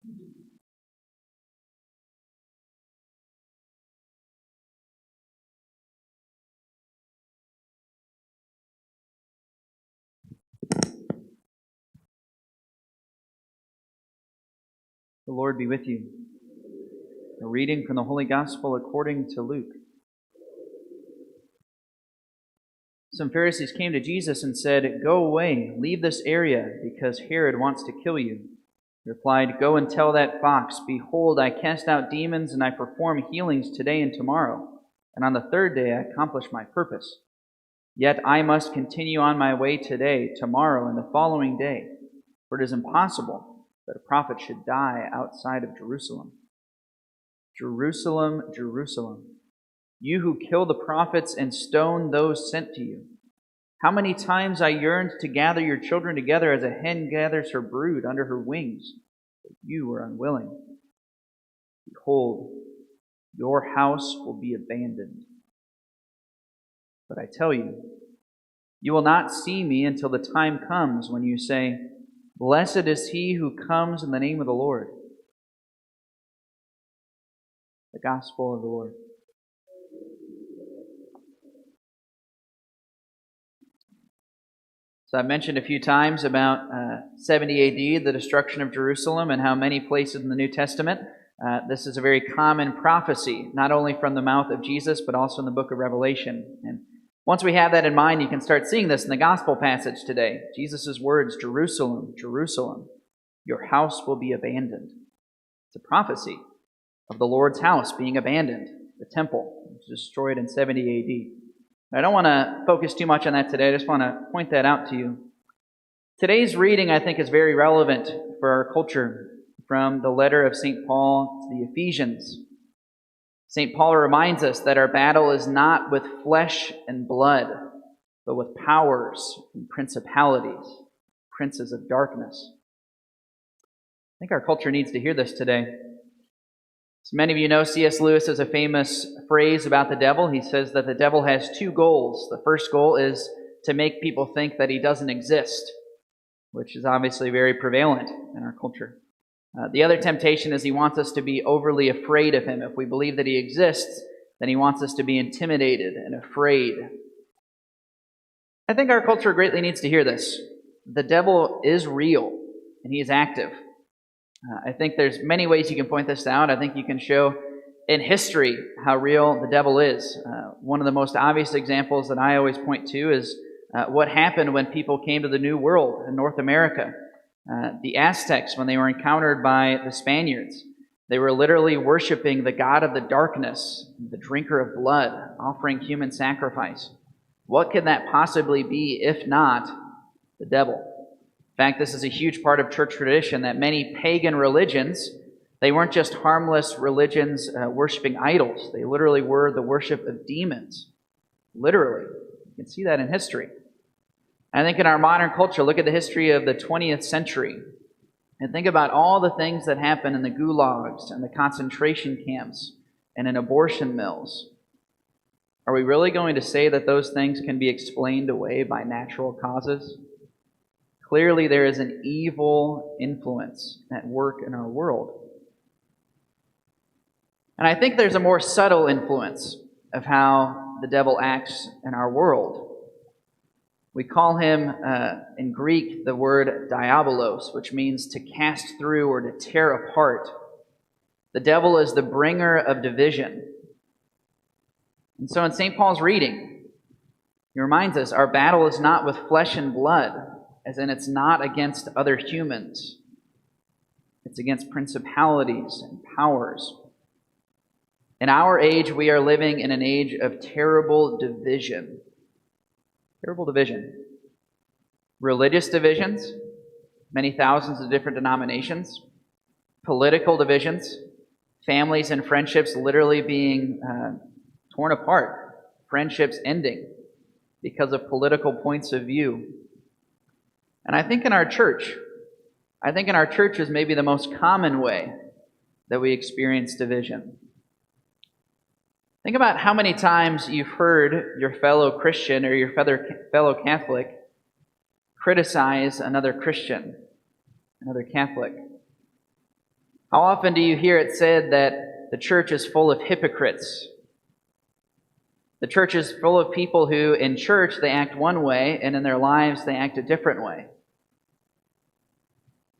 The Lord be with you. A reading from the Holy Gospel according to Luke. Some Pharisees came to Jesus and said, "Go away, leave this area, because Herod wants to kill you." He replied, "Go and tell that fox, 'Behold, I cast out demons and I perform healings today and tomorrow, and on the third day I accomplish my purpose. Yet I must continue on my way today, tomorrow, and the following day, for it is impossible that a prophet should die outside of Jerusalem. Jerusalem, Jerusalem, you who kill the prophets and stone those sent to you. How many times I yearned to gather your children together as a hen gathers her brood under her wings, but you were unwilling. Behold, your house will be abandoned. But I tell you, you will not see me until the time comes when you say, 'Blessed is he who comes in the name of the Lord.'" The Gospel of the Lord. So I've mentioned a few times about 70 AD, the destruction of Jerusalem, and how many places in the New Testament this is a very common prophecy, not only from the mouth of Jesus, but also in the book of Revelation. And once we have that in mind, you can start seeing this in the Gospel passage today. Jesus' words, "Jerusalem, Jerusalem, your house will be abandoned." It's a prophecy of the Lord's house being abandoned, the temple, which was destroyed in 70 AD. I don't want to focus too much on that today. I just want to point that out to you. Today's reading, I think, is very relevant for our culture from the letter of St. Paul to the Ephesians. St. Paul reminds us that our battle is not with flesh and blood, but with powers and principalities, princes of darkness. I think our culture needs to hear this today. As many of you know, C.S. Lewis has a famous phrase about the devil. He says that the devil has two goals. The first goal is to make people think that he doesn't exist, which is obviously very prevalent in our culture. The other temptation is he wants us to be overly afraid of him. If we believe that he exists, then he wants us to be intimidated and afraid. I think our culture greatly needs to hear this. The devil is real, and he is active. I think there's many ways you can point this out. I think you can show in history how real the devil is. One of the most obvious examples that I always point to is what happened when people came to the New World in North America. The Aztecs, when they were encountered by the Spaniards, they were literally worshiping the god of the darkness, the drinker of blood, offering human sacrifice. What could that possibly be if not the devil? In fact, this is a huge part of church tradition that many pagan religions, they weren't just harmless religions worshiping idols. They literally were the worship of demons. Literally. You can see that in history. I think in our modern culture, look at the history of the 20th century and think about all the things that happened in the gulags and the concentration camps and in abortion mills. Are we really going to say that those things can be explained away by natural causes? Clearly, there is an evil influence at work in our world. And I think there's a more subtle influence of how the devil acts in our world. We call him, in Greek, the word diabolos, which means to cast through or to tear apart. The devil is the bringer of division. And so in St. Paul's reading, he reminds us our battle is not with flesh and blood, as in it's not against other humans. It's against principalities and powers. In our age, we are living in an age of terrible division. Terrible division. Religious divisions, many thousands of different denominations. Political divisions, families and friendships literally being torn apart. Friendships ending because of political points of view. And I think in our church is maybe the most common way that we experience division. Think about how many times you've heard your fellow Christian or your fellow Catholic criticize another Christian, another Catholic. How often do you hear it said that the church is full of hypocrites? The church is full of people who, in church, they act one way, and in their lives, they act a different way.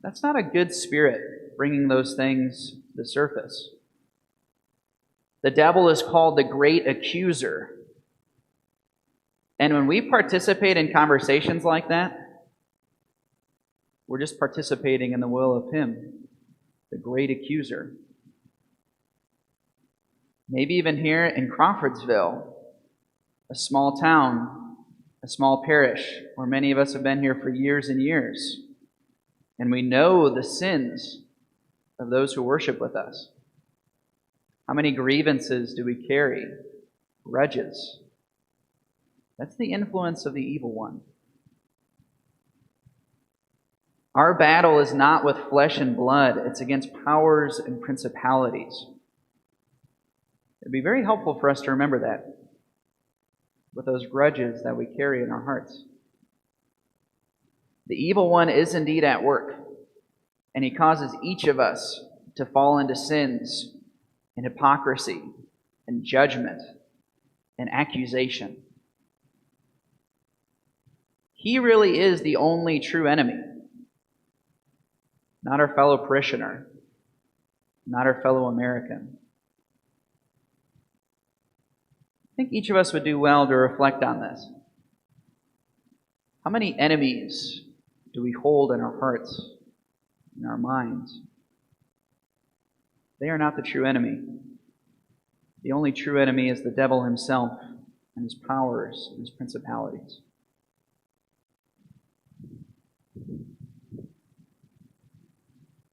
That's not a good spirit, bringing those things to the surface. The devil is called the great accuser. And when we participate in conversations like that, we're just participating in the will of him, the great accuser. Maybe even here in Crawfordsville, a small town, a small parish, where many of us have been here for years and years, and we know the sins of those who worship with us. How many grievances do we carry? Grudges. That's the influence of the evil one. Our battle is not with flesh and blood. It's against powers and principalities. It'd be very helpful for us to remember that with those grudges that we carry in our hearts. The evil one is indeed at work, and he causes each of us to fall into sins and hypocrisy and judgment and accusation. He really is the only true enemy, not our fellow parishioner, not our fellow American. I think each of us would do well to reflect on this. How many enemies do we hold in our hearts, in our minds? They are not the true enemy. The only true enemy is the devil himself and his powers and his principalities.